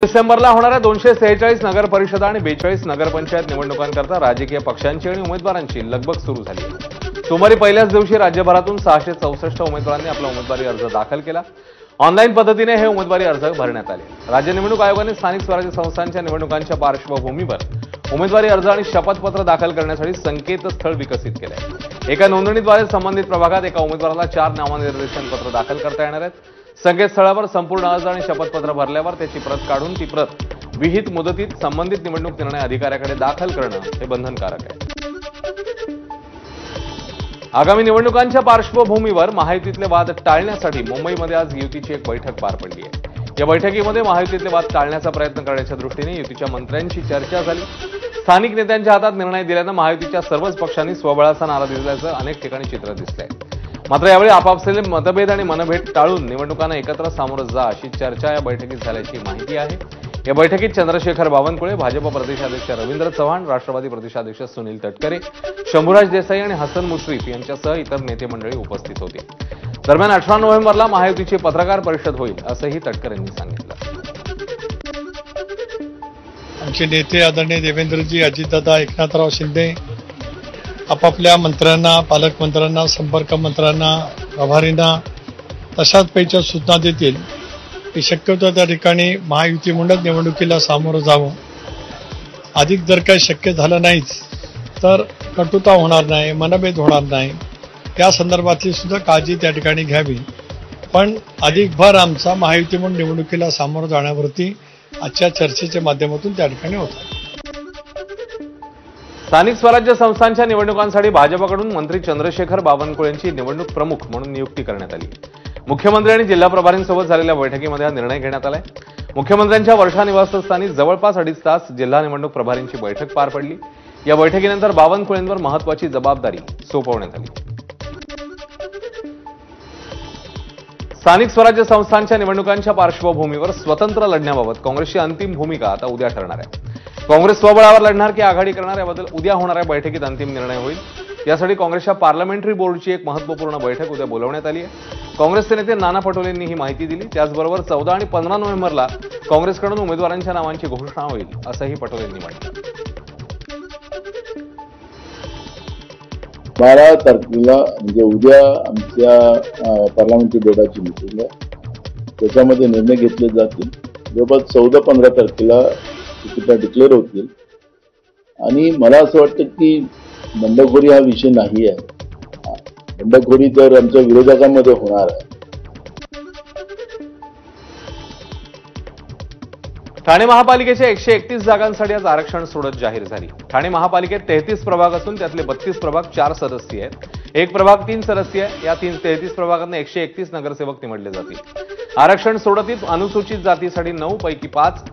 डिसेंबरला होणाऱ्या 246 नगर परिषदा आणि 42 नगरपंचायत निवडणुकांकरता राजकीय पक्षांची आणि उमेदवारांची लगबग सुरू झाली आहे। सोमवारी पहिल्याच दिवशी राज्यभरातून 664 उमेदवारांनी आपला उमेदवारी अर्ज दाखल केला। ऑनलाईन पद्धतीने हे उमेदवारी अर्ज भरण्यात आले। राज्य निवडणूक आयोगाने स्थानिक स्वराज्य संस्थांच्या निवडणुकांच्या पार्श्वभूमीवर उमेदवारी अर्ज आणि शपथपत्र दाखल करण्यासाठी संकेतस्थळ विकसित केले आहे। एका नोंदणीद्वारे संबंधित प्रभागात एका उमेदवाराला 4 नामनिर्देशन पत्र दाखल करता येणार आहेत। संकेतस्थळावर संपूर्ण अर्ज आणि शपथपत्र भरल्यावर त्याची प्रत काढून ती प्रत विहित मुदतीत संबंधित निवडणूक निर्णय अधिकाऱ्याकडे दाखल करणं हे बंधनकारक आहे। आगामी निवडणुकांच्या पार्श्वभूमीवर महायुतीतले वाद टाळण्यासाठी मुंबईमध्ये आज युतीची एक बैठक पार पडली आहे। या बैठकीमध्ये महायुतीतले वाद टाळण्याचा प्रयत्न करण्याच्या दृष्टीने युतीच्या मंत्र्यांची चर्चा झाली। स्थानिक नेत्यांच्या हातात निर्णय दिल्यानं महायुतीच्या सर्वच पक्षांनी स्वबळाचा नारा दिल्याचं अनेक ठिकाणी चित्र दिसलंय। मात्र यावेळी आपापले मतभेद आणि मनभेद टाळून निवडणुकांना एकत्र सामोरं जा अशी चर्चा या बैठकीत झाल्याची माहिती आहे। या बैठकीत चंद्रशेखर बावनकुळे, भाजप प्रदेशाध्यक्ष रवींद्र चव्हाण, राष्ट्रवादी प्रदेशाध्यक्ष सुनील तटकरे, शंभूराज देसाई आणि हसन मुश्रीफ यांच्यासह इतर नेते मंडळी उपस्थित होती। दरम्यान 18 नोव्हेंबरला महायुतीची पत्रकार परिषद होईल असंही तटकरेंनी सांगितलं। आमचे नेते आदरणीय देवेंद्रजी, अजितदादा, एकनाथराव शिंदे आपापल्या मंत्र्यांना, पालकमंत्र्यांना, संपर्क मंत्र्यांना, प्रभारींना तशाच पैकी सूचना देतील की शक्यतो त्या ठिकाणी महायुतीमुळेच निवडणुकीला सामोरं जावं। अधिक जर काही शक्य झालं नाहीच तर कटुता होणार नाही, मनभेद होणार नाही, त्या संदर्भातली सुद्धा काळजी त्या ठिकाणी घ्यावी। पण अधिक भर आमचा महायुतीमुळे निवडणुकीला सामोरं जाण्यावरती आजच्या चर्चेच्या माध्यमातून त्या ठिकाणी होता। स्थानिक स्वराज्य संस्थांच्या निवडणुकांसाठी भाजपकडून मंत्री चंद्रशेखर बावनकुळेंची निवडणूक प्रमुख म्हणून नियुक्ती करण्यात आली। मुख्यमंत्री आणि जिल्हा प्रभारींसोबत झालेल्या बैठकीमध्ये हा निर्णय घेण्यात आलाय। मुख्यमंत्र्यांच्या वर्षा निवासस्थानी जवळपास 2.5 तास जिल्हा निवडणूक प्रभारींची बैठक पार पडली। या बैठकीनंतर बावनकुळेंवर महत्त्वाची जबाबदारी सोपवण्यात आली। स्थानिक स्वराज्य संस्थांच्या निवडणुकांच्या पार्श्वभूमीवर स्वतंत्र लढण्याबाबत काँग्रेसची अंतिम भूमिका आता उद्या ठरणार आहे। काँग्रेस स्वबळावर लढणार की आघाडी करणार याबद्दल उद्या होणाऱ्या बैठकीत अंतिम निर्णय होईल। यासाठी काँग्रेसच्या पार्लमेंटरी बोर्डची एक महत्त्वपूर्ण बैठक उद्या बोलवण्यात आली आहे। काँग्रेसचे नेते नाना पटोलेंनी ही माहिती दिली। त्याचबरोबर 14 आणि 15 नोव्हेंबरला काँग्रेसकडून उमेदवारांच्या नावांची घोषणा होईल असंही पटोलेंनी म्हटलं। 12 तारखेला म्हणजे उद्या आमच्या पार्लमेंटरी बोर्डाची मीटिंग आहे, त्याच्यामध्ये निर्णय घेतले जातील। जवळपास 14-15 तारखेला तिकीट डिक्लेअर होतील आणि मला असं वाटतं की बंडखोरी हा विषय नाही आहे। बंडखोरी तर आमच्या विरोधकांमध्ये होणार आहे। ठाणे महापालिकेच्या 131 जागांसाठी आज आरक्षण सोडत जाहीर झाली। ठाणे महापालिकेत 33 प्रभाग असून त्यातले 32 प्रभाग 4 सदस्यीय आहेत। एक प्रभाग 3 सदस्यीय आहे। या 33 प्रभागांना 131 नगरसेवक निवडले जातील। आरक्षण सोडतीत अनुसूचित जातीसाठी 9 पैकी 5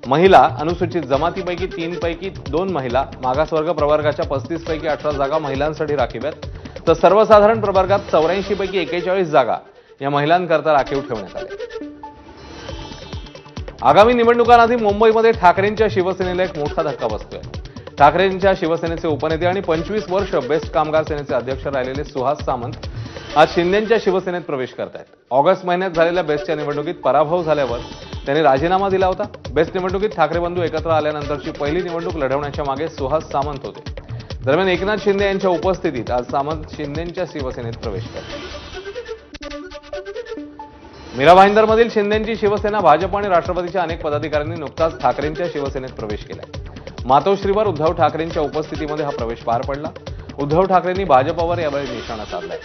महिला, अनुसूचित जमातीपैकी 3 पैकी 2 महिला, मागासवर्ग प्रवर्गाच्या 35 पैकी 18 जागा महिलांसाठी राखीव आहेत, तर सर्वसाधारण प्रवर्गात 84 पैकी 41 जागा या महिलांकरता राखीव ठेवण्यात आल्या। आगामी निवडणुकांआधी मुंबईमध्ये ठाकरेंच्या शिवसेनेला एक मोठा धक्का बसतोय। ठाकरेंच्या शिवसेनेचे उपनेते आणि 25 वर्ष बेस्ट कामगार सेनेचे अध्यक्ष राहिलेले सुहास सामंत आज शिंदेच्या शिवसेनेत प्रवेश करत आहेत। ऑगस्ट महिन्यात झालेल्या बेस्टच्या निवडणुकीत पराभव झाल्यावर त्यांनी राजीनामा दिला होता। बेस्ट निवडणुकीत ठाकरे बंधू एकत्र आल्यानंतरची पहिली निवडणूक लढवण्याच्या मागे सुहास सामंत होते। दरम्यान एकनाथ शिंदे यांच्या उपस्थितीत आज सामंत शिंदेच्या शिवसेनेत प्रवेश करतात। मीरा भाईंदरमधील शिंदेची शिवसेना, भाजप आणि राष्ट्रवादीच्या अनेक पदाधिकाऱ्यांनी नुकताच ठाकरेंच्या शिवसेनेत प्रवेश केलाय। मातोश्रीवर उद्धव ठाकरेंच्या उपस्थितीमध्ये हा प्रवेश पार पडला। उद्धव ठाकरेंनी भाजपवर यावेळी निशाणा साधलाय।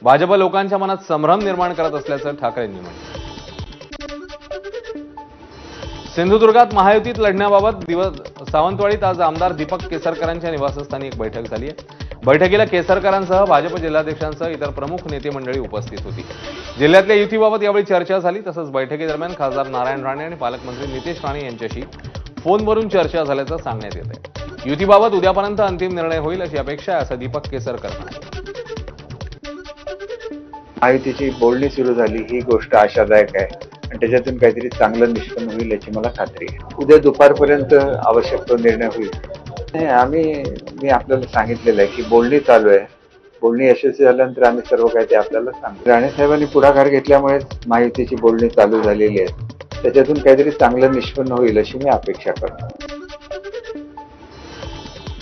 भाजप लोकांच्या मनात संभ्रम निर्माण करत असल्याचं ठाकरेंनी म्हटलं। सिंधुदुर्गात महायुतीत लढण्याबाबत सावंतवाडीत आज आमदार दीपक केसरकरांच्या निवासस्थानी एक बैठक झाली आहे। बैठकीला केसरकरांसह भाजप जिल्हाध्यक्षांसह इतर प्रमुख नेते मंडळी उपस्थित होती। जिल्ह्यातल्या युतीबाबत यावेळी चर्चा झाली। तसंच बैठकीदरम्यान खासदार नारायण राणे आणि पालकमंत्री नितेश राणे यांच्याशी फोनवरून चर्चा झाल्याचं सांगण्यात येत आहे। युतीबाबत उद्यापर्यंत अंतिम निर्णय होईल अशी अपेक्षा आहे असं दीपक केसरकर म्हणाले। महायुतीची बोलणी सुरू झाली ही गोष्ट आशादायक आहे आणि त्याच्यातून काहीतरी चांगलं निष्पन्न होईल याची मला खात्री आहे। उद्या दुपारपर्यंत आवश्यक तो निर्णय होईल। मी आपल्याला सांगितलेलं आहे की बोलणी चालू आहे। बोलणी यशस्वी झाल्यानंतर आम्ही सर्व काही ते आपल्याला सांगू। राणे साहेबांनी पुढाकार घेतल्यामुळे महायुतीची बोलणी चालू झालेली आहे। त्याच्यातून काहीतरी चांगलं निष्पन्न होईल अशी मी अपेक्षा करतो.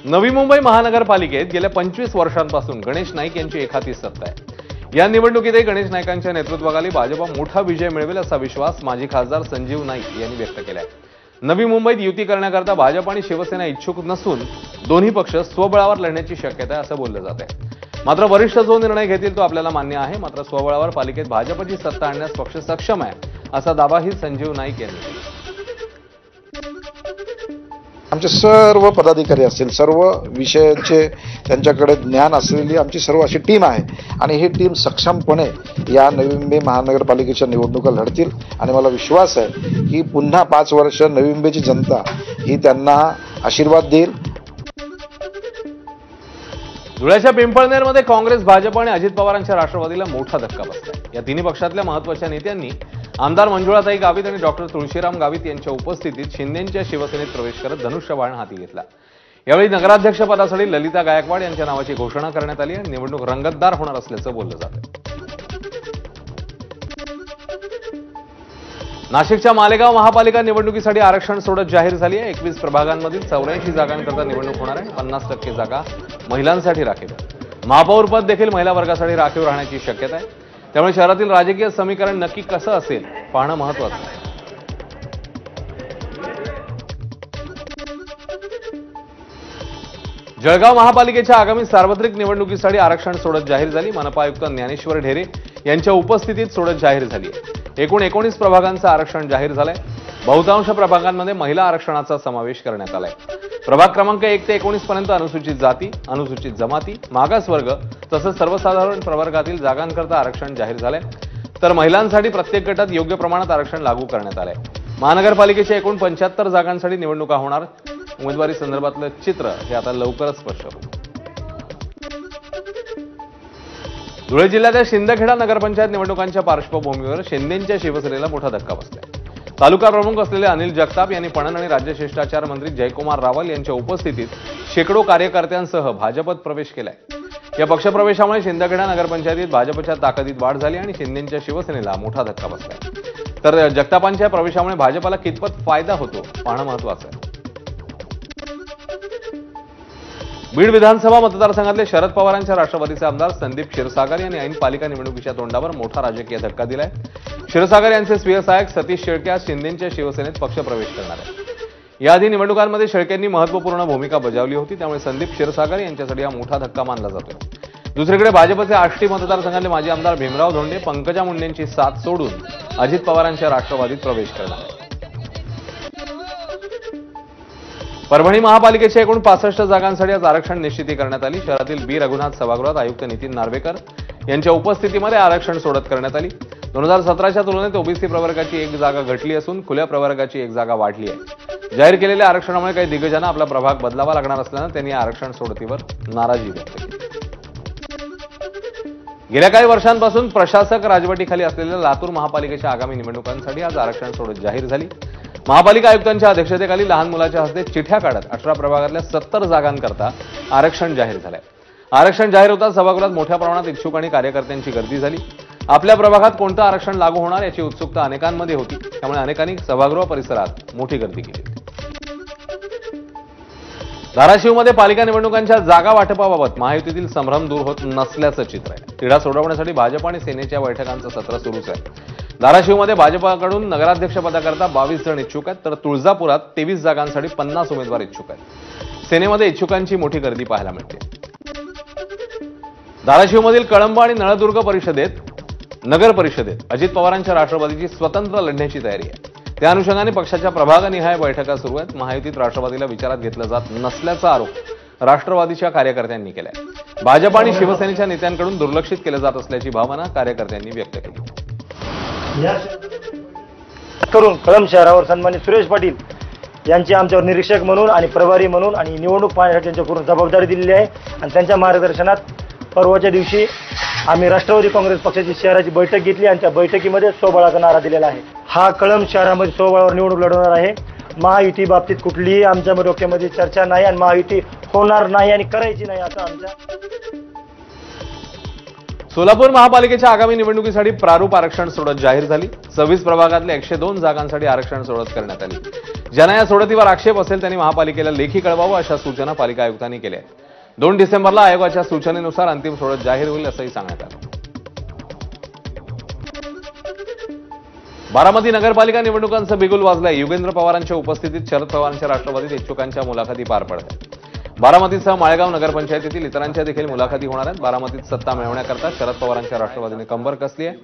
नवी मुंबई महानगरपालिकेत गेल्या 25 वर्षांपासून गणेश नाईक यांची एकाती सत्ता आहे. या निवडणुकीतही गणेश नाईकांच्या नेतृत्वाखाली भाजप मोठा विजय मिळवेल असा विश्वास माजी खासदार संजीव नाईक यांनी व्यक्त केला आहे. नवी मुंबईत युती करण्याकरता भाजप आणि शिवसेना इच्छुक नसून दोन्ही पक्ष स्वबळावर लढण्याची शक्यता आहे असं बोललं जात आहे. मात्र वरिष्ठ जो निर्णय घेतील तो आपल्याला मान्य आहे. मात्र स्वबळावर पालिकेत भाजपची सत्ता आणण्यास पक्ष सक्षम आहे असा दावाही संजीव नाईक यांनी केला. आमचे सर्व पदाधिकारी असतील, सर्व विषयाचे त्यांच्याकडे ज्ञान असलेली आमची सर्व अशी टीम आहे आणि ही टीम सक्षमपणे या नवी मुंबई महानगरपालिकेच्या निवडणुका लढतील आणि मला विश्वास आहे की पुन्हा 5 वर्ष नवी मुंबईची जनता ही त्यांना आशीर्वाद देईल. धुळ्याच्या पिंपळनेरमध्ये काँग्रेस, भाजप आणि अजित पवारांच्या राष्ट्रवादीला मोठा धक्का बसलाय. या तिन्ही पक्षातल्या महत्त्वाच्या नेत्यांनी आमदार मंजुळाताई गावित आणि डॉक्टर तुळशीराम गावित यांच्या उपस्थितीत शिंदेंच्या शिवसेनेत प्रवेश करत धनुष्यबाण हाती घेतला. यावेळी नगराध्यक्षपदासाठी ललिता गायकवाड यांच्या नावाची घोषणा करण्यात आली आणि निवडणूक रंगतदार होणार असल्याचं बोललं जातं. नाशिकच्या मालेगाव महापालिका निवडणुकीसाठी आरक्षण सोडत जाहीर झाली आहे. 21 प्रभागांमधील 84 जागांकरता निवडणूक होणार आहे. 50% जागा महिलांसाठी राखीव आहे. महापौर पद देखील महिला वर्गासाठी राखीव राहण्याची शक्यता आहे. त्यामुळे शहरातील राजकीय समीकरण नक्की कसं असेल पाहणं महत्त्वाचं आहे. जळगाव महापालिकेच्या आगामी सार्वत्रिक निवडणुकीसाठी आरक्षण सोडत जाहीर झाली. मनपा आयुक्त ज्ञानेश्वर ढेरे यांच्या उपस्थितीत सोडत जाहीर झाली आहे. एकूण 19 प्रभागांचं आरक्षण जाहीर झालंय. बहुतांश प्रभागांमध्ये महिला आरक्षणाचा समावेश करण्यात आलाय. प्रभाग क्रमांक 1 ते 19 पर्यंत अनुसूचित जाती, अनुसूचित जमाती, मागासवर्ग तसंच सर्वसाधारण प्रवर्गातील जागांकरता आरक्षण जाहीर झालंय. तर महिलांसाठी प्रत्येक गटात योग्य प्रमाणात आरक्षण लागू करण्यात आलंय. महानगरपालिकेच्या एकूण 75 जागांसाठी निवडणुका होणार. उमेदवारी संदर्भातलं चित्र हे आता लवकरच स्पष्ट होईल. धुळे जिल्ह्याच्या शिंदखेडा नगरपंचायत निवडणुकांच्या पार्श्वभूमीवर शिंदेंच्या शिवसेनेला मोठा धक्का बसलाय. तालुका प्रमुख असलेले अनिल जगताप यांनी पणन आणि राज्य शिष्टाचार मंत्री जयकुमार रावल यांच्या उपस्थितीत शेकडो कार्यकर्त्यांसह भाजपत प्रवेश केलाय. या पक्षप्रवेशामुळे शिंदखेडा नगरपंचायतीत भाजपच्या ताकदीत वाढ झाली आणि शिंदेंच्या शिवसेनेला मोठा धक्का बसलाय. तर जगतापांच्या प्रवेशामुळे भाजपला कितपत फायदा होतो पाहणं महत्त्वाचं आहे. बीड विधानसभा मतदारसंघातले शरद पवारांच्या राष्ट्रवादीचे आमदार संदीप क्षीरसागर यांनी ऐन पालिका निवडणुकीच्या तोंडावर मोठा राजकीय धक्का दिलाय. क्षीरसागर यांचे स्वीय सहायक सतीश शेळके आज शिंदेंच्या शिवसेनेत पक्षप्रवेश करणार आहेत. याआधी निवडणुकांमध्ये शेळकेंनी महत्त्वपूर्ण भूमिका बजावली होती. त्यामुळे संदीप क्षीरसागर यांच्यासाठी हा मोठा धक्का मानला जातोय. दुसरीकडे भाजपचे आष्टी मतदारसंघातले माजी आमदार भीमराव धोंडे पंकजा मुंडेंची साथ सोडून अजित पवारांच्या राष्ट्रवादीत प्रवेश करणार आहेत. परभणी महापालिकेच्या एकूण 65 जागांसाठी आज आरक्षण निश्चिती करण्यात आली. शहरातील बी रघुनाथ सभागृहात आयुक्त नितीन नार्वेकर यांच्या उपस्थितीमध्ये आरक्षण सोडत करण्यात आली. 2017च्या तुलनेत ओबीसी प्रवर्गाची 1 जागा घटली असून खुल्या प्रवर्गाची 1 जागा वाढली आहे. जाहीर केलेल्या आरक्षणामुळे काही दिग्गजांना आपला प्रभाग बदलावा लागणार असल्यानं त्यांनी आरक्षण सोडतीवर नाराजी व्यक्त केली. गेल्या काही वर्षांपासून प्रशासक राजवटीखाली असलेल्या लातूर महापालिकेच्या आगामी निवडणुकांसाठी आज आरक्षण सोडत जाहीर झाली. महापालिका आयुक्तांच्या अध्यक्षतेखाली लहान मुलाच्या हस्ते चिठ्ठ्या काढत 18 प्रभागातल्या 70 जागांकरता आरक्षण जाहीर झालंय. आरक्षण जाहीर होताच सभागृहात मोठ्या प्रमाणात इच्छुक आणि कार्यकर्त्यांची गर्दी झाली. आपल्या प्रभागात कोणतं आरक्षण लागू होणार याची उत्सुकता अनेकांमध्ये होती. त्यामुळे अनेकांनी सभागृह परिसरात मोठी गर्दी केली. धाराशिवमध्ये पालिका निवडणुकांच्या जागा वाटपाबाबत महायुतीतील संभ्रम दूर होत नसल्याचं चित्र आहे. तिढा सोडवण्यासाठी भाजप आणि सेनेच्या बैठकांचं सत्र सुरूच आहे. धाराशिवमध्ये भाजपाकडून नगराध्यक्षपदाकरता 22 जण इच्छुक आहेत. तर तुळजापुरात 23 जागांसाठी 50 उमेदवार इच्छुक आहेत. सेनेमध्ये इच्छुकांची मोठी गर्दी पाहायला मिळते. धाराशिवमधील कळंब आणि नळदुर्ग नगर परिषदेत अजित पवारांच्या राष्ट्रवादीची स्वतंत्र लढण्याची तयारी आहे. त्या अनुषंगाने पक्षाच्या प्रभागनिहाय बैठका सुरू आहेत. महायुतीत राष्ट्रवादीला विचारात घेतलं जात नसल्याचा आरोप राष्ट्रवादीच्या कार्यकर्त्यांनी केलाय. भाजप आणि शिवसेनेच्या नेत्यांकडून दुर्लक्षित केलं जात असल्याची भावना कार्यकर्त्यांनी व्यक्त केली. करून कळंब शहरावर सन्मानित सुरेश पाटील यांची आमच्यावर निरीक्षक म्हणून आणि प्रभारी म्हणून आणि निवडणूक पाहण्यासाठी त्यांच्याकडून जबाबदारी दिलेली आहे. आणि त्यांच्या मार्गदर्शनात परवाच्या दिवशी आम्ही राष्ट्रवादी काँग्रेस पक्षाची शहराची बैठक घेतली आणि त्या बैठकीमध्ये स्वबळाचा नारा दिलेला आहे. हा कळंब शहरामध्ये स्वबळावर निवडणूक लढवणार आहे. महायुती बाबतीत कुठलीही आमच्या डोक्यामध्ये चर्चा नाही आणि महायुती होणार नाही आणि करायची नाही असं आमच्या सोलापूर महापालिकेच्या आगामी निवडणुकीसाठी प्रारूप आरक्षण सोडत जाहीर झाली. 26 प्रभागातल्या 102 जागांसाठी आरक्षण सोडत करण्यात आली. ज्यांना या सोडतीवर आक्षेप असेल त्यांनी महापालिकेला लेखी कळवावं अशा सूचना पालिका आयुक्तांनी केल्या आहेत. 2 डिसेंबरला आयोगाच्या सूचनेनुसार अंतिम सोडत जाहीर होईल असंही सांगण्यात आलं. बारामती नगरपालिका निवडणुकांचं बिगुल वाजलंय. युगेंद्र पवारांच्या उपस्थितीत शरद पवारांच्या राष्ट्रवादीत इच्छुकांच्या मुलाखती पार पडत आहेत. बारामतीसह माळेगाव नगरपंचायतीतील इतरांच्या देखील मुलाखती होणार आहेत. बारामतीत सत्ता मिळवण्याकरता शरद पवारांच्या राष्ट्रवादीने कंबर कसली आहे.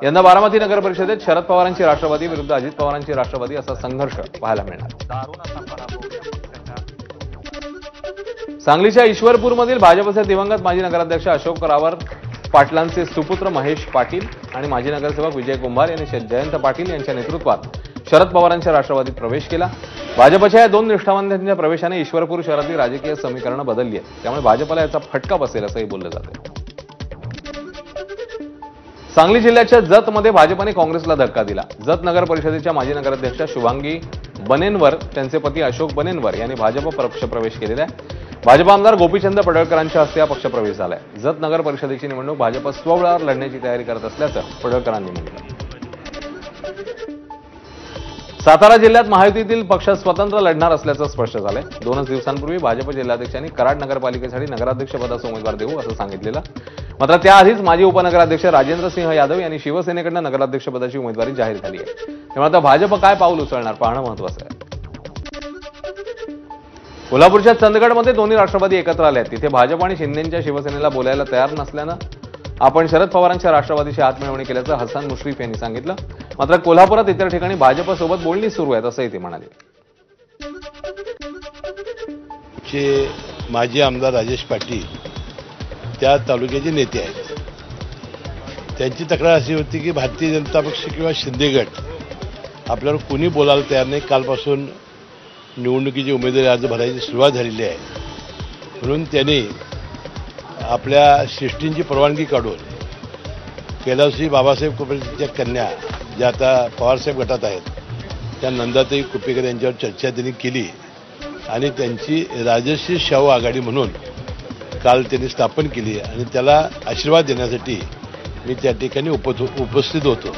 यंदा बारामती नगर परिषदेत शरद पवारांची राष्ट्रवादी विरुद्ध अजित पवारांची राष्ट्रवादी असा संघर्ष पाहायला मिळणार. सांगलीच्या ईश्वरपूरमधील भाजपचे दिवंगत माजी नगराध्यक्ष अशोक रावर पाटलांचे सुपुत्र महेश पाटील आणि माजी नगरसेवक विजय कुंभार यांनी जयंत पाटील यांच्या नेतृत्वात शरद पवारांच्या राष्ट्रवादीत प्रवेश केला. भाजपच्या या 2 निष्ठावंतांच्या प्रवेशाने ईश्वरपूर शहरातली राजकीय समीकरणं बदलली आहेत. त्यामुळे भाजपला याचा फटका बसेल असंही बोललं जातं. सांगली जिल्ह्याच्या जतमध्ये भाजपने काँग्रेसला धक्का दिला. जत नगर परिषदेच्या माजी नगराध्यक्षा शुभांगी बनेनवर त्यांचे पती अशोक बनेनवर यांनी भाजप पक्षप्रवेश केलेला आहे. भाजप आमदार गोपीचंद पडळकरांच्या हस्ते हा पक्षप्रवेश झालाय. जत नगर परिषदेची निवडणूक भाजप स्वबळावर लढण्याची तयारी करत असल्याचं पडळकरांनी म्हटलं. सातारा जिल्ह्यात महायुतीतील पक्ष स्वतंत्र लढणार असल्याचं स्पष्ट झालंय. 2 दिवसांपूर्वी भाजप जिल्हाध्यक्षांनी कराड नगरपालिकेसाठी नगराध्यक्षपदाचा उमेदवार देऊ असं सांगितलेलं. मात्र त्याआधीच माजी उपनगराध्यक्ष राजेंद्र सिंह यादव यांनी शिवसेनेकडनं नगराध्यक्षपदाची उमेदवारी जाहीर झाली आहे. त्यामुळे आता भाजप काय पाऊल उचलणार पाहणं महत्त्वाचं आहे. कोल्हापूरच्या चंदगडमध्ये दोन्ही राष्ट्रवादी एकत्र आले आहेत. तिथे भाजप आणि शिंदेच्या शिवसेनेला बोलायला तयार नसल्यानं आपण शरद पवारांच्या राष्ट्रवादीची हातमिळवणी केल्याचं हसन मुश्रीफ यांनी सांगितलं. मात्र कोल्हापुरात इतर ठिकाणी भाजपसोबत बोलणी सुरू आहेत असंही ते म्हणाले. माजी आमदार राजेश पाटील त्या तालुक्याचे नेते आहेत. त्यांची तक्रार अशी होती की भारतीय जनता पक्ष किंवा शिंदे गट आपल्यावर कोणी बोलायला तयार नाही. कालपासून निवडणुकीची उमेदवारी अर्ज भरायची सुरुवात झालेली आहे. म्हणून त्यांनी आपल्या शिष्टींची परवानगी काढून कैलासजी बाबासाहेब कुपेकरच्या कन्या ज्या आता पवारसाहेब गटात आहेत त्या नंदाताई कुपेकर यांच्यावर चर्चा त्यांनी केली आणि त्यांची राजश्री शाहू आघाडी म्हणून काल त्यांनी स्थापन केली आणि त्याला आशीर्वाद देण्यासाठी मी त्या ठिकाणी उपस्थित होतो.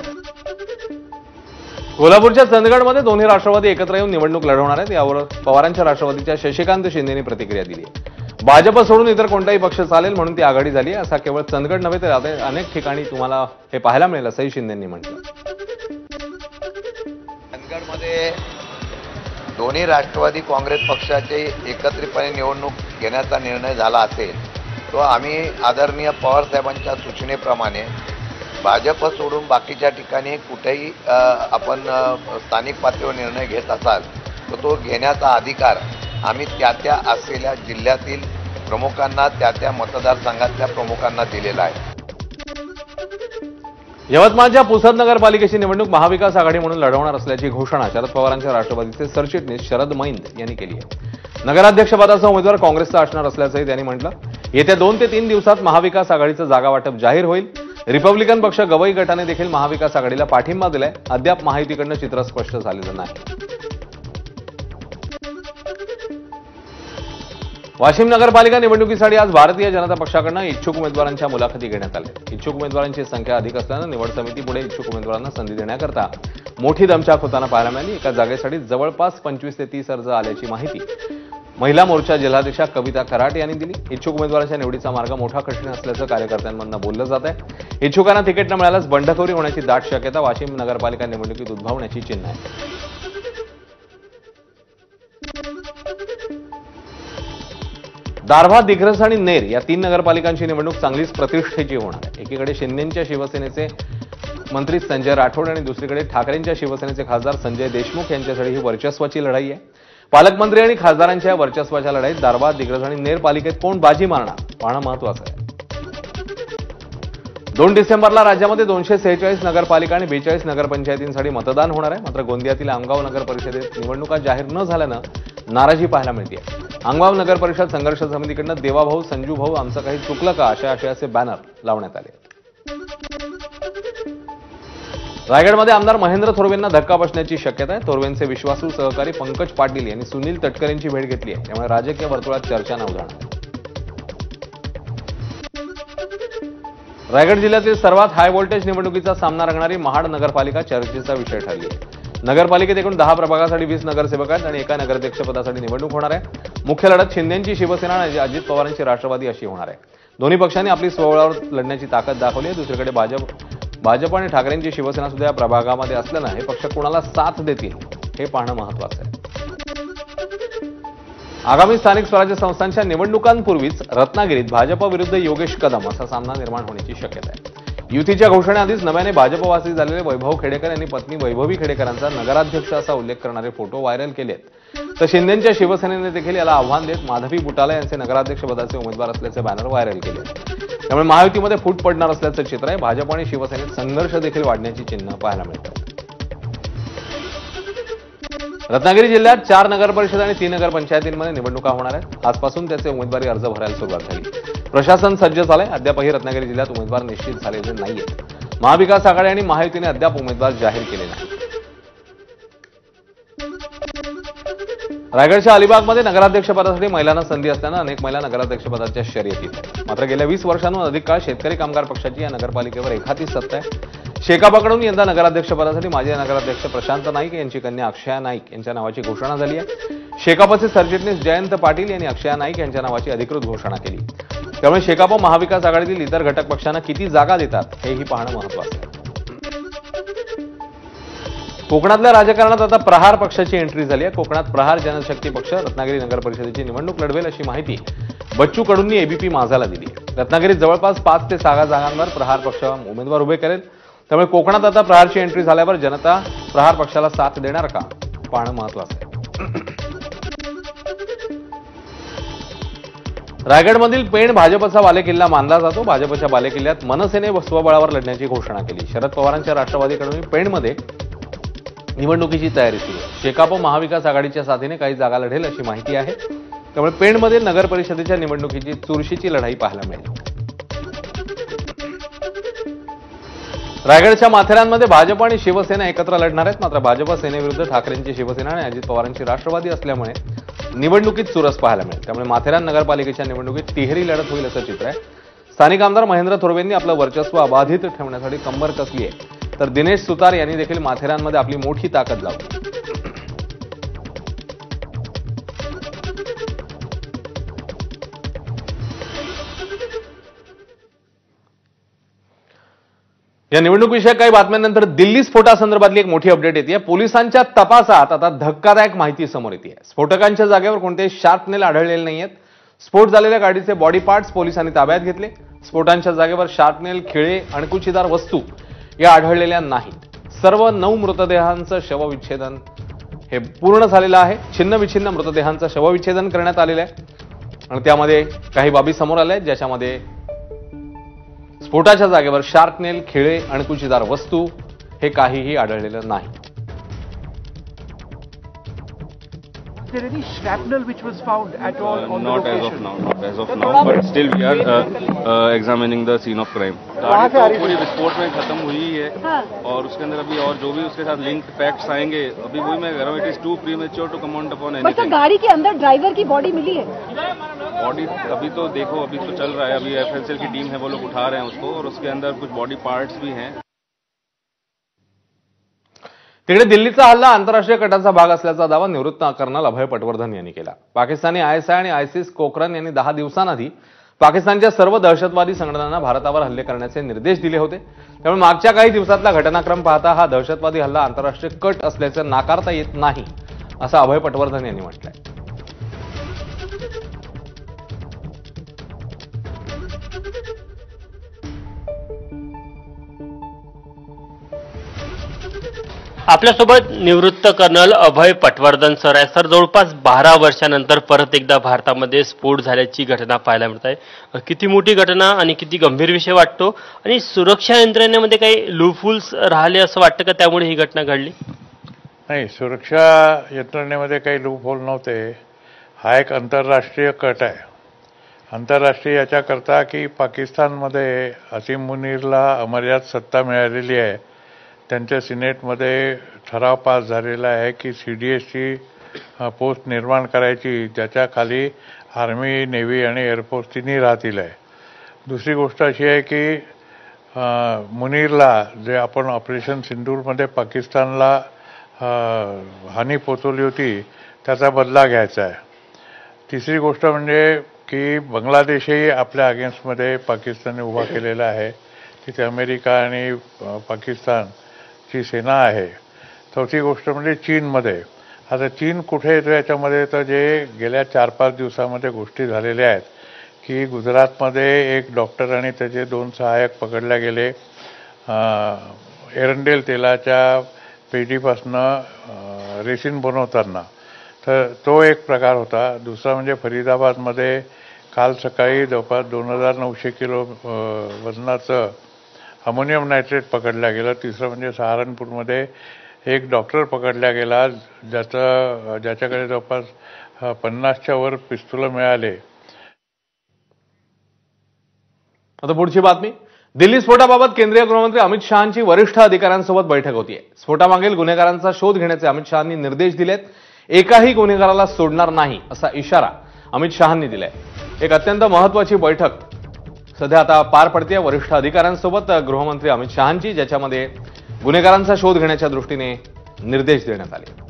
कोल्हापूरच्या चंदगडमध्ये दोन्ही राष्ट्रवादी एकत्र येऊन निवडणूक लढवणार आहेत. यावर पवारांच्या राष्ट्रवादीच्या शशिकांत शिंदेनी प्रतिक्रिया दिली आहे. भाजप सोडून इतर कोणताही पक्ष चालेल म्हणून ती आघाडी झाली आहे. असा केवळ चंदगड नव्हे तर अनेक ठिकाणी तुम्हाला हे पाहायला मिळेल असंही शिंदेंनी म्हटलं. चंदगडमध्ये दोन्ही राष्ट्रवादी काँग्रेस पक्षाचे एकत्रितपणे निवडणूक घेण्याचा निर्णय झाला असेल तो आम्ही आदरणीय पवारसाहेबांच्या सूचनेप्रमाणे भाजप सोडून बाकीच्या ठिकाणी कुठेही आपण स्थानिक पातळीवर निर्णय घेत असाल तर तो घेण्याचा अधिकार आम्ही त्या असलेल्या जिल्ह्यातील प्रमुखांना त्या मतदारसंघातल्या प्रमुखांना दिलेला आहे. यवतमाळच्या पुसद नगरपालिकेची निवडणूक महाविकास आघाडी म्हणून लढवणार असल्याची घोषणा शरद पवारांच्या राष्ट्रवादीचे सरचिटणीस शरद मैंद यांनी केली आहे. नगराध्यक्षपदाचा उमेदवार काँग्रेसचा असणार असल्याचंही त्यांनी म्हटलं. येत्या 2 ते 3 दिवसात महाविकास आघाडीचं जागा वाटप जाहीर होईल. रिपब्लिकन पक्ष गवई गटाने देखील महाविकास आघाडीला पाठिंबा दिलाय. अद्याप महायुतीकडनं चित्र स्पष्ट झालेलं नाही. वाशिम नगरपालिका निवडणुकीसाठी आज भारतीय जनता पक्षाकडनं इच्छुक उमेदवारांच्या मुलाखती घेण्यात आल्या. इच्छुक उमेदवारांची संख्या अधिक असल्यानं निवड समितीपुढे इच्छुक उमेदवारांना संधी देण्याकरता मोठी दमछाक होताना पाहायला मिळाली. एका जागेसाठी जवळपास 25 ते 30 अर्ज आल्याची माहिती महिला मोर्चा जिल्हाध्यक्षा कविता कराट यांनी दिली. इच्छुक उमेदवारांच्या निवडीचा मार्ग मोठा कठीण असल्याचं कार्यकर्त्यांमधून बोललं जात आहे. इच्छुकांना तिकीट न मिळाल्यास बंडखोरी होण्याची दाट शक्यता वाशिम नगरपालिका निवडणुकीत उद्भवण्याची चिन्ह आहे. दारव्हा, दिग्रस आणि नेर या 3 नगरपालिकांची निवडणूक चांगलीच प्रतिष्ठेची होणार आहे. एकीकडे शिंदेच्या शिवसेनेचे मंत्री संजय राठोड आणि दुसरीकडे ठाकरेंच्या शिवसेनेचे खासदार संजय देशमुख यांच्यासाठी ही वर्चस्वाची लढाई आहे. पालकमंत्री आणि खासदारांच्या वर्चस्वाच्या लढाईत दारव्हा, दिग्रस आणि नेर पालिकेत कोण बाजी मारणार पाहणं महत्वाचं आहे. 2 डिसेंबरला राज्यामध्ये 246 नगरपालिका आणि 42 नगरपंचायतींसाठी मतदान होणार आहे. मात्र गोंदियातील आमगाव नगर परिषदेत निवडणुका जाहीर न झाल्यानं नाराजी पाहायला मिळते. आमगाव नगर परिषद संघर्ष समितीकडनं देवाभाऊ, संजू भाऊ आमचं काही चुकलं का अशा आशयाचे बॅनर लावण्यात आले. रायगडमध्ये आमदार महेंद्र थोरवेंना धक्का बसण्याची शक्यता आहे. थोरवेंचे विश्वासू सहकारी पंकज पाटील यांनी सुनील तटकरेंची भेट घेतली आहे. त्यामुळे राजकीय वर्तुळात चर्चा न उधाणार. रायगड जिल्ह्यातील सर्वात हाय व्होल्टेज निवडणुकीचा सामना रंगणारी महाड नगरपालिका चर्चेचा विषय ठरली आहे. नगरपालिकेत एकूण 10 प्रभागासाठी 20 नगरसेवक आहेत आणि एका नगराध्यक्षपदासाठी निवडणूक होणार आहे. मुख्य लढत शिंदेची शिवसेना आणि अजित पवारांची राष्ट्रवादी अशी होणार आहे. दोन्ही पक्षांनी आपली स्वबळावर लढण्याची ताकद दाखवली आहे. दुसरीकडे भाजप आणि ठाकरेंची शिवसेना सुद्धा या प्रभागामध्ये असल्यानं हे पक्ष कोणाला साथ देतील हे पाहणं महत्त्वाचं आहे. आगामी स्थानिक स्वराज्य संस्थांच्या निवडणुकांपूर्वीच रत्नागिरीत भाजप विरुद्ध योगेश कदम असा सामना निर्माण होण्याची शक्यता आहे. युतीच्या घोषणेआधीच नव्याने भाजपवासी झालेले वैभव खेडेकर यांनी पत्नी वैभवी खेडेकरांचा नगराध्यक्ष असा उल्लेख करणारे फोटो व्हायरल केलेत. तर शिंदेच्या शिवसेनेने देखील याला आव्हान देत माधवी बुटाला यांचे नगराध्यक्षपदाचे उमेदवार असल्याचे बॅनर व्हायरल केले. त्यामुळे महायुतीमध्ये फूट पडणार असल्याचं चित्र आहे. भाजप आणि शिवसेनेत संघर्ष देखील वाढण्याची चिन्ह पाहायला मिळतात. रत्नागिरी जिल्ह्यात 4 नगरपरिषद आणि 3 नगरपंचायतींमध्ये निवडणुका होणार आहेत. आजपासून त्याचे उमेदवारी अर्ज भरायला सुरुवात झाली. प्रशासन सज्ज झालंय. अद्यापही रत्नागिरी जिल्ह्यात उमेदवार निश्चित झालेले नाहीयेत. महाविकास आघाडी आणि महायुतीने अद्याप उमेदवार जाहीर केले नाही. रायगडच्या अलिबागमध्ये नगराध्यक्षपदासाठी महिलांना संधी असल्यानं अनेक महिला नगराध्यक्षपदाच्या शर्यतीत आहेत. मात्र गेल्या 20 वर्षांहून अधिक काळ शेतकरी कामगार पक्षाची या नगरपालिकेवर एखादी सत्ता आहे. शेकापाकडून यंदा नगराध्यक्षपदासाठी माजी नगराध्यक्ष प्रशांत नाईक यांची कन्या अक्षया नाईक यांच्या नावाची घोषणा झाली आहे. शेकापचे सरचिटणीस जयंत पाटील यांनी अक्षया नाईक यांच्या नावाची अधिकृत घोषणा केली. त्यामुळे शेकाप महाविकास आघाडीतील इतर घटक पक्षांना किती जागा देतात हेही पाहणं महत्त्वाचं आहे. कोकणातल्या राजकारणात आता प्रहार पक्षाची एंट्री झाली आहे. कोकणात प्रहार जनशक्ती पक्ष रत्नागिरी नगर परिषदेची निवडणूक लढवेल अशी माहिती बच्चू कडूंनी एबीपी माझाला दिली आहे. रत्नागिरीत जवळपास 5 ते 6 जागांवर प्रहार पक्ष उमेदवार उभे करेल. त्यामुळे कोकणात आता प्रहारची एंट्री झाल्यावर जनता प्रहार पक्षाला साथ देणार का पाहणं महत्त्वाचं आहे. रायगडमधील पेण भाजपचा बालेकिल्ला मानला जातो. भाजपच्या बालेकिल्ल्यात मनसेने स्वबळावर लढण्याची घोषणा केली. शरद पवारांच्या राष्ट्रवादीकडून पेणमध्ये निवडणुकीची तयारी सुरू आहे. शेकाप महाविकास आघाडीच्या साथीने काही जागा लढेल अशी माहिती आहे. त्यामुळे पेणमध्ये नगर परिषदेच्या निवडणुकीची चुरशीची लढाई पाहायला मिळेल. रायगडच्या माथेरानमध्ये भाजप आणि शिवसेना एकत्र लढणार आहेत. मात्र भाजप सेनेविरुद्ध ठाकरेंची शिवसेना आणि अजित पवारांची राष्ट्रवादी असल्यामुळे निवडणुकीत चुरस पाहायला मिळेल. त्यामुळे माथेरान नगरपालिकेच्या निवडणुकीत तिहेरी लढत होईल असं चित्र आहे. स्थानिक आमदार महेंद्र थोरवेंनी आपलं वर्चस्व अबाधित ठेवण्यासाठी कंबर कसली आहे. तर दिनेश सुतार यांनी देखील माथेरानमध्ये आपली मोठी ताकद लावली. या निवडणुकीविषयक काही बातम्यांनंतर दिल्ली स्फोटासंदर्भातली एक मोठी अपडेट येते. पोलिसांच्या तपासात आता धक्कादायक माहिती समोर येते. स्फोटकांच्या जागेवर कोणतेही शार्पनेल आढळलेले नाहीयेत. स्फोट झालेल्या गाडीचे बॉडी पार्ट्स पोलिसांनी ताब्यात घेतले. स्फोटांच्या जागेवर शार्पनेल, खिळे, अणकुचीदार वस्तू या आढळलेल्या नाहीत. सर्व 9 मृतदेहांचं शवविच्छेदन हे पूर्ण झालेलं आहे. छिन्नविच्छिन्न मृतदेहांचं शवविच्छेदन करण्यात आलेलं आहे आणि त्यामध्ये काही बाबी समोर आल्या आहेत, ज्याच्यामध्ये स्फोटाच्या जागेवर शार्पनेल, खिळे, अणकुचीदार वस्तू हे काहीही आढळलेलं नाही. Is there any shrapnel which was found at all on the not location? not as of now, but still we are examining the scene of crime. गाड़ी तो पूरी विस्फोट में खत्म हुई है और उसके अंदर अभी और जो भी उसके साथ लिंक्ड फैक्ट्स आएंगे, अभी वही मैं कह रहा हूँ, it is too premature to comment upon anything. गाड़ी के अंदर ड्राइवर की बॉडी मिली है? बॉडी अभी तो देखो, अभी तो चल रहा है. अभी एफएसएल की टीम है, वो लोग उठा रहे हैं उसको, और उसके अंदर कुछ बॉडी पार्ट्स भी हैं. तिकडे दिल्लीचा हल्ला आंतरराष्ट्रीय कटाचा भाग असल्याचा दावा निवृत्त कर्नल अभय पटवर्धन यांनी केला. पाकिस्तानी आयएसआय आणि आयसिस कोकरन यांनी 10 दिवसांआधी पाकिस्तानच्या सर्व दहशतवादी संघटनांना भारतावर हल्ले करण्याचे निर्देश दिले होते. त्यामुळे मागच्या काही दिवसातला घटनाक्रम पाहता हा दहशतवादी हल्ला आंतरराष्ट्रीय कट असल्याचे नाकारता येत नाही असं अभय पटवर्धन यांनी म्हटलंय. आपल्यासोबत निवृत्त कर्नल अभय पटवर्धन सर आहे. सर, जवळपास 12 वर्षानंतर परत एकदा भारतामध्ये स्फोट झाल्याची घटना पाहायला मिळत आहे. किती मोठी घटना आणि किती गंभीर विषय वाटतो, आणि सुरक्षा यंत्रणेमध्ये काही लूपहोल्स राहिले असं वाटतं का, त्यामुळे ही घटना घडली? नाही, सुरक्षा यंत्रणेमध्ये काही लूपहोल नव्हते. हा एक आंतरराष्ट्रीय कट आहे. आंतरराष्ट्रीय याच्याकरता की पाकिस्तानमध्ये असीम मुनीरला अमर्याद सत्ता मिळालेली आहे. त्यांच्या सिनेटमध्ये ठराव पास झालेला आहे की CDSची पोस्ट निर्माण करायची, ज्याच्या खाली आर्मी, नेव्ही आणि एअरफोर्स तिन्ही राहतील आहे. दुसरी गोष्ट अशी आहे की मुनीरला जे आपण ऑपरेशन सिंदूरमध्ये पाकिस्तानला हानी पोचवली होती त्याचा बदला घ्यायचा आहे. तिसरी गोष्ट म्हणजे की बांगलादेशही आपल्या अगेन्स्टमध्ये पाकिस्तानने उभा केलेला आहे. तिथे अमेरिका आणि पाकिस्तानची सेना आहे. चौथी गोष्ट म्हणजे चीनमध्ये. आता चीन कुठे येतो याच्यामध्ये, तर जे गेल्या 4-5 दिवसामध्ये गोष्टी झालेल्या आहेत की गुजरातमध्ये एक डॉक्टर आणि त्याचे 2 सहाय्यक पकडले गेले एरंडेल तेलाच्या पेटीपासनं रेसिन बनवताना. तर तो एक प्रकार होता. दुसरा म्हणजे फरीदाबादमध्ये काल सकाळी जवळपास 2900 किलो वजनाचं अमोनियम नायट्रेट पकडलं गेलं. तिसरं म्हणजे सहारनपूरमध्ये एक डॉक्टर पकडला गेला ज्याच्याकडे जवळपास 50च्या वर पिस्तुलं मिळाले. आता पुढची बातमी. दिल्ली स्फोटाबाबत केंद्रीय गृहमंत्री अमित शहांची वरिष्ठ अधिकाऱ्यांसोबत बैठक होतीये. स्फोटामागील गुन्हेगारांचा शोध घेण्याचे अमित शहांनी निर्देश दिलेत. एकाही गुन्हेगाराला सोडणार नाही असा इशारा अमित शहांनी दिलाय. एक अत्यंत महत्वाची बैठक सध्या आता पार पडते वरिष्ठ अधिकाऱ्यांसोबत गृहमंत्री अमित शहांची, ज्याच्यामध्ये गुन्हेगारांचा शोध घेण्याच्या दृष्टीने निर्देश देण्यात आले.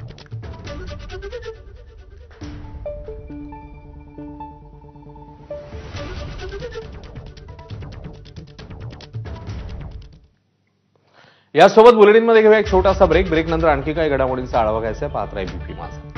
यासोबत बुलेटिनमध्ये घेऊया एक छोटासा ब्रेक. ब्रेकनंतर आणखी काही घडामोडींचा आढावा घ्यायचा आहे. पाहत राहा बीपी माझा.